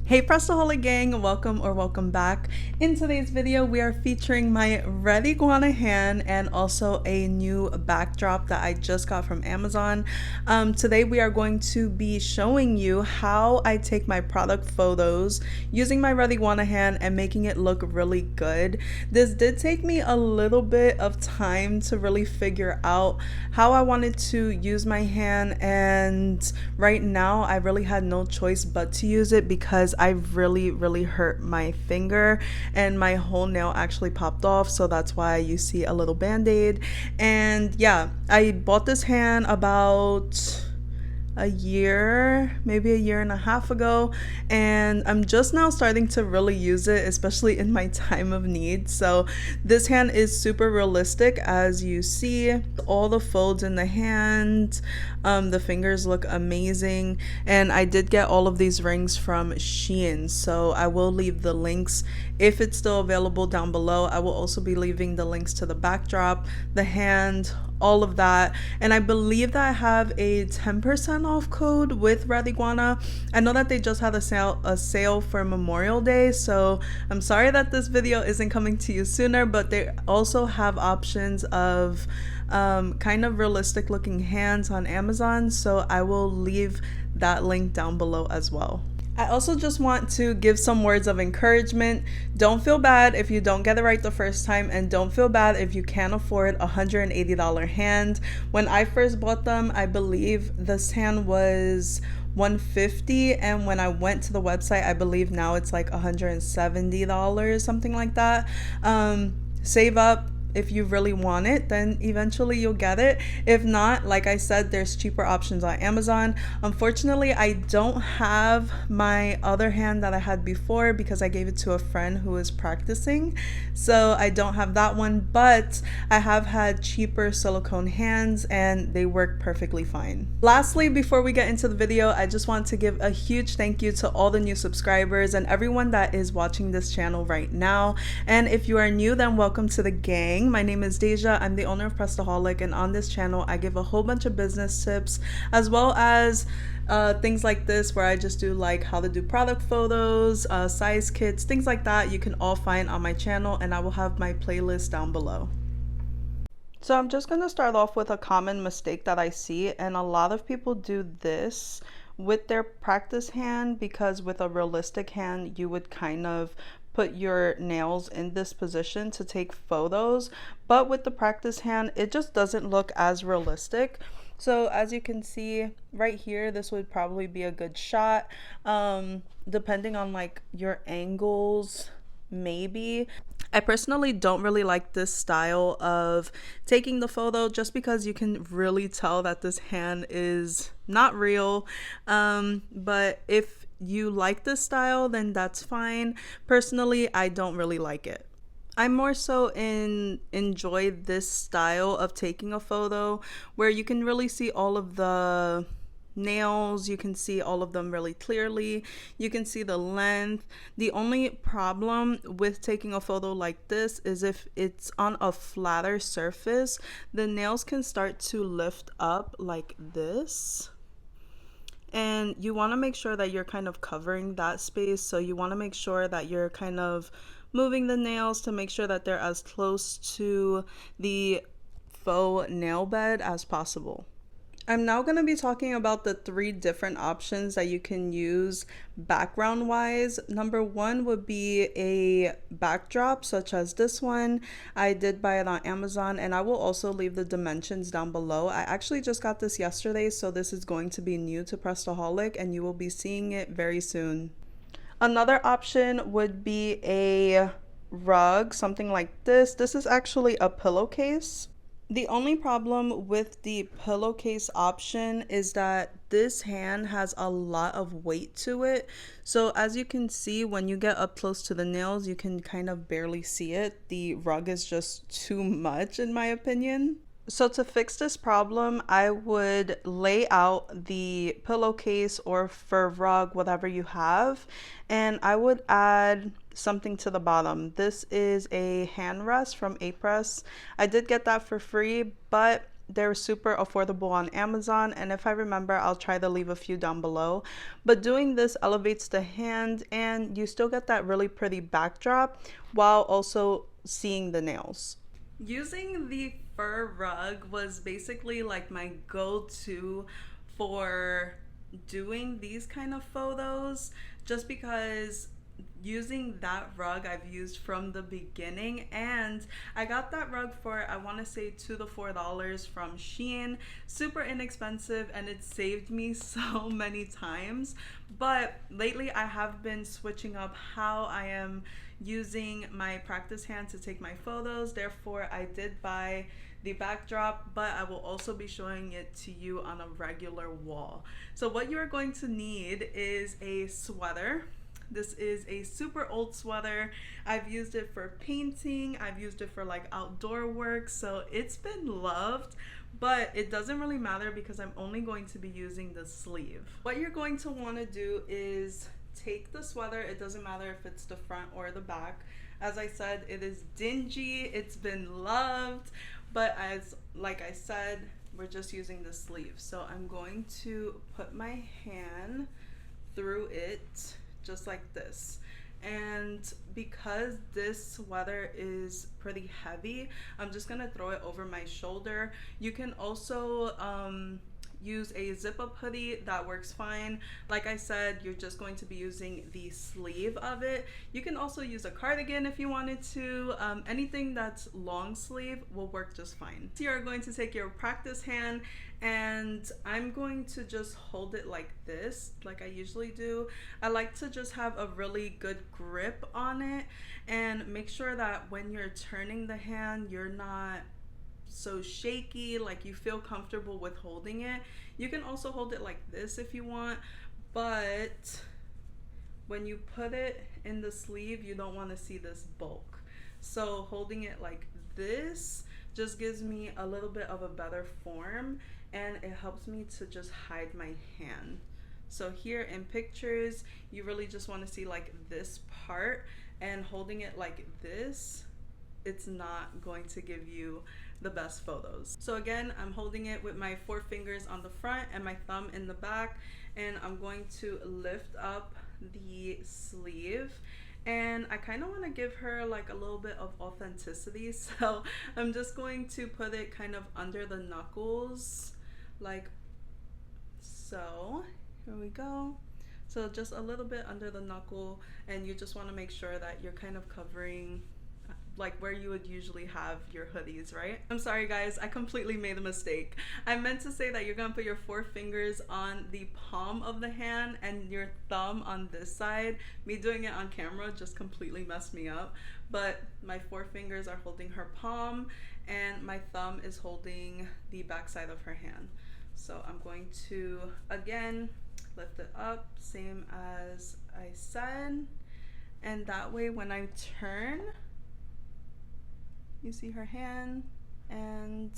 Hey Prestaholic gang, welcome back. In today's video, we are featuring my red iguana hand and also a new backdrop that I just got from Amazon. Today we are going to be showing you how I take my product photos using my red iguana hand and making it look really good. This did take me a little bit of time to really figure out how I wanted to use my hand, and right now I really had no choice but to use it because I really hurt my finger and my whole nail actually popped off, so that's why you see a little band-aid. And yeah, I bought this hand about a year, maybe a year and a half ago, and I'm just now starting to really use it, especially in my time of need. So this hand is super realistic, as you see all the folds in the hand. The fingers look amazing, and I did get all of these rings from Shein, so I will leave the links if it's still available down below. I will also be leaving the links to the backdrop, the hand, all of that. And I believe that I have a 10% off code with Red Iguana. I know that they just had a sale for Memorial Day, so I'm sorry that this video isn't coming to you sooner, but they also have options of kind of realistic looking hands on Amazon, so I will leave that link down below as well. I also just want to give some words of encouragement. Don't feel bad if you don't get it right the first time, and don't feel bad if you can't afford a $180 hand. When I first bought them, I believe this hand was $150, and when I went to the website, I believe now it's like $170, something like that. Save up. If you really want it, then eventually you'll get it. If not, like I said, there's cheaper options on Amazon. Unfortunately, I don't have my other hand that I had before because I gave it to a friend who is practicing, so I don't have that one, but I have had cheaper silicone hands and they work perfectly fine. Lastly, before we get into the video, I just want to give a huge thank you to all the new subscribers and everyone that is watching this channel right now. And if you are new, then welcome to the gang. My name is Deja. I'm the owner of Prestaholic, and on this channel I give a whole bunch of business tips as well as things like this where I just do like how to do product photos, size kits, things like that. You can all find on my channel, and I will have my playlist down below. So I'm just going to start off with a common mistake that I see, and a lot of people do this with their practice hand, because with a realistic hand you would kind of put your nails in this position to take photos, but with the practice hand it just doesn't look as realistic. So as you can see right here, this would probably be a good shot, depending on like your angles, maybe. I personally don't really like this style of taking the photo just because you can really tell that this hand is not real, but if you like this style, then that's fine. Personally, I don't really like it. I more so enjoy this style of taking a photo where you can really see all of the nails, you can see all of them really clearly, you can see the length. The only problem with taking a photo like this is if it's on a flatter surface, the nails can start to lift up like this, and you want to make sure that you're kind of covering that space. So you want to make sure that you're kind of moving the nails to make sure that they're as close to the faux nail bed as possible. I'm now going to be talking about the 3 different options that you can use background wise. Number 1 would be a backdrop such as this one. I did buy it on Amazon, and I will also leave the dimensions down below. I actually just got this yesterday, so this is going to be new to Prestaholic, and you will be seeing it very soon. Another option would be a rug, something like this. This is actually a pillowcase. The only problem with the pillowcase option is that this hand has a lot of weight to it. So as you can see, when you get up close to the nails, you can kind of barely see it. The rug is just too much in my opinion. So to fix this problem, I would lay out the pillowcase or fur rug, whatever you have, and I would add something to the bottom. This is a hand rest from Press. I did get that for free, but they're super affordable on Amazon, and if I remember, I'll try to leave a few down below. But doing this elevates the hand and you still get that really pretty backdrop while also seeing the nails. Using the fur rug was basically like my go-to for doing these kind of photos, just because using that rug I've used from the beginning, and I got that rug for, I want to say, $2 to $4 from Shein. Super inexpensive, and it saved me so many times. But lately I have been switching up how I am using my practice hand to take my photos. Therefore, I did buy the backdrop, but I will also be showing it to you on a regular wall. So what you are going to need is a sweater. This is a super old sweater. I've used it for painting, I've used it for like outdoor work, so it's been loved. But it doesn't really matter because I'm only going to be using the sleeve. What you're going to want to do is take the sweater. It doesn't matter if it's the front or the back. As I said, it is dingy, it's been loved, but like I said, we're just using the sleeve. So I'm going to put my hand through it just like this. And because this sweater is pretty heavy, I'm just gonna throw it over my shoulder. You can also use a zip-up hoodie, that works fine. Like I said, you're just going to be using the sleeve of it. You can also use a cardigan if you wanted to. Anything that's long sleeve will work just fine. So you're going to take your practice hand, and I'm going to just hold it like this, like I usually do. I like to just have a really good grip on it, and make sure that when you're turning the hand, you're not so shaky, like you feel comfortable with holding it. You can also hold it like this if you want, but when you put it in the sleeve, you don't want to see this bulk. So holding it like this just gives me a little bit of a better form, and it helps me to just hide my hand. So here in pictures, you really just want to see like this part, and holding it like this, it's not going to give you the best photos. So again, I'm holding it with my 4 fingers on the front and my thumb in the back, and I'm going to lift up the sleeve, and I kind of want to give her like a little bit of authenticity, so I'm just going to put it kind of under the knuckles like so. Here we go. So just a little bit under the knuckle, and you just want to make sure that you're kind of covering like where you would usually have your hoodies, right? I'm sorry guys, I completely made a mistake. I meant to say that you're gonna put your 4 fingers on the palm of the hand and your thumb on this side. Me doing it on camera just completely messed me up, but my 4 fingers are holding her palm and my thumb is holding the back side of her hand. So I'm going to, again, lift it up, same as I said, and that way when I turn, you see her hand, and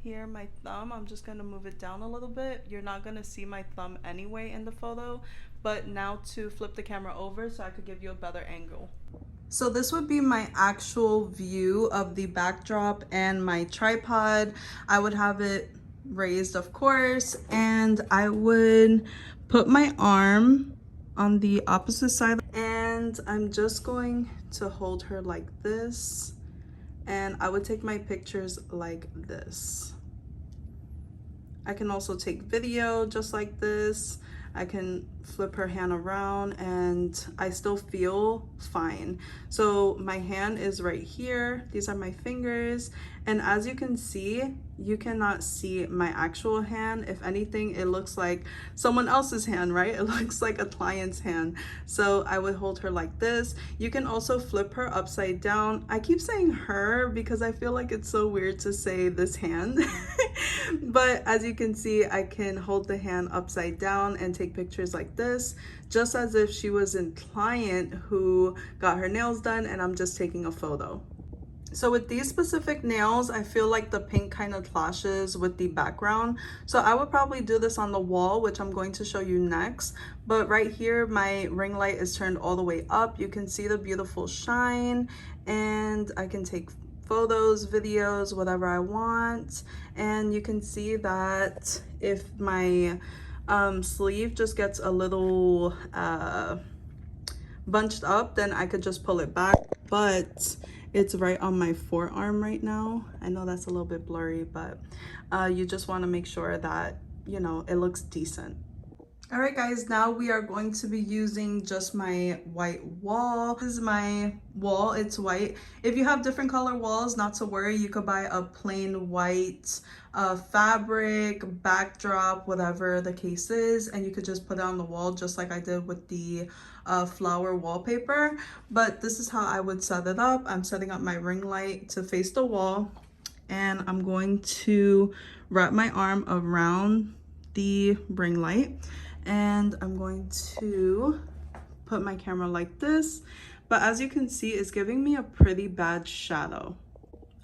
here my thumb, I'm just gonna move it down a little bit. You're not gonna see my thumb anyway in the photo, but now to flip the camera over so I could give you a better angle. So this would be my actual view of the backdrop and my tripod. I would have it raised, of course, and I would put my arm on the opposite side, and I'm just going to hold her like this, and I would take my pictures like this. I can also take video just like this. I can flip her hand around and I still feel fine. So my hand is right here. These are my fingers. And as you can see, you cannot see my actual hand. If anything, it looks like someone else's hand, right? It looks like a client's hand. So I would hold her like this. You can also flip her upside down. I keep saying her because I feel like it's so weird to say this hand. But as you can see, I can hold the hand upside down and take pictures like this, just as if she was a client who got her nails done and I'm just taking a photo. So with these specific nails, I feel like the pink kind of clashes with the background. So I would probably do this on the wall, which I'm going to show you next. But right here, my ring light is turned all the way up. You can see the beautiful shine, and I can take photos, videos, whatever I want. And you can see that if my sleeve just gets a little bunched up, then I could just pull it back, but it's right on my forearm right now. I know that's a little bit blurry, but you just want to make sure that, you know, it looks decent. All right, guys, now we are going to be using just my white wall. This is my wall, it's white. If you have different color walls, not to worry, you could buy a plain white fabric, backdrop, whatever the case is, and you could just put it on the wall just like I did with the flower wallpaper. But this is how I would set it up. I'm setting up my ring light to face the wall, and I'm going to wrap my arm around the ring light. And I'm going to put my camera like this, but as you can see, it's giving me a pretty bad shadow.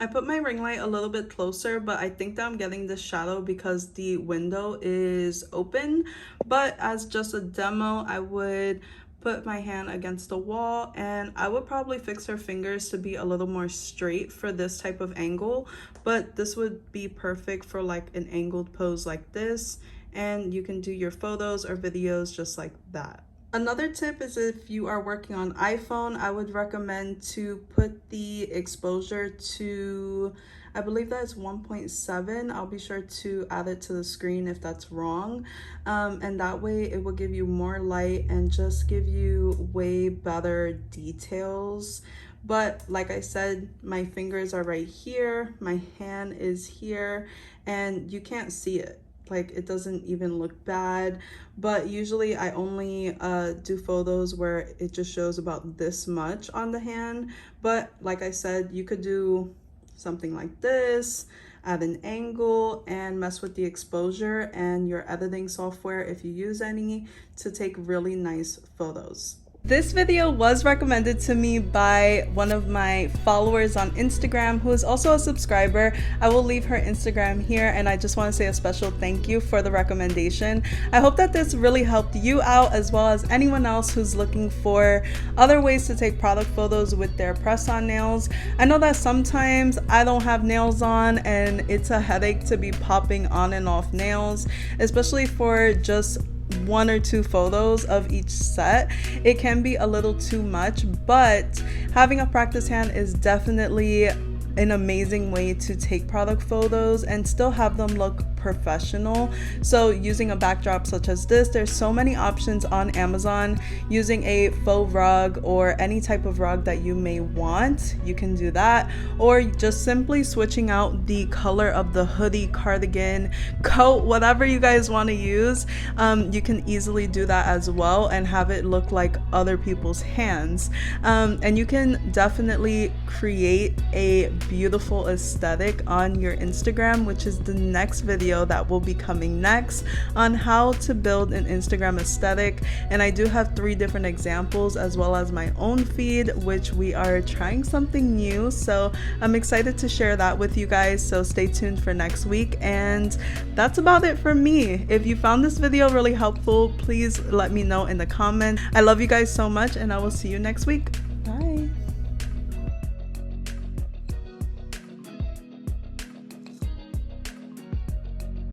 I put my ring light a little bit closer, but I think that I'm getting this shadow because the window is open. But as just a demo, I would put my hand against the wall, and I would probably fix her fingers to be a little more straight for this type of angle, but this would be perfect for like an angled pose like this. And you can do your photos or videos just like that. Another tip is if you are working on iPhone, I would recommend to put the exposure to, I believe that's 1.7. I'll be sure to add it to the screen if that's wrong. And that way it will give you more light and just give you way better details. But like I said, my fingers are right here, my hand is here, and you can't see it. Like, it doesn't even look bad, but usually I only do photos where it just shows about this much on the hand. But like I said, you could do something like this, add an angle, and mess with the exposure and your editing software, if you use any, to take really nice photos. This video was recommended to me by one of my followers on Instagram, who is also a subscriber. I will leave her Instagram here, and I just want to say a special thank you for the recommendation. I hope that this really helped you out, as well as anyone else who's looking for other ways to take product photos with their press-on nails. I know that sometimes I don't have nails on, and it's a headache to be popping on and off nails, especially for just 1 or 2 photos of each set. It can be a little too much, but having a practice hand is definitely an amazing way to take product photos and still have them look professional. So using a backdrop such as this, there's so many options on Amazon. Using a faux rug or any type of rug that you may want, you can do that, or just simply switching out the color of the hoodie, cardigan, coat, whatever you guys want to use. You can easily do that as well and have it look like other people's hands. And you can definitely create a beautiful aesthetic on your Instagram, which is the next video that will be coming next, on how to build an Instagram aesthetic. And I do have 3 different examples, as well as my own feed, which we are trying something new, so I'm excited to share that with you guys. So stay tuned for next week. And that's about it for me. If you found this video really helpful, please let me know in the comments. I love you guys so much, and I will see you next week.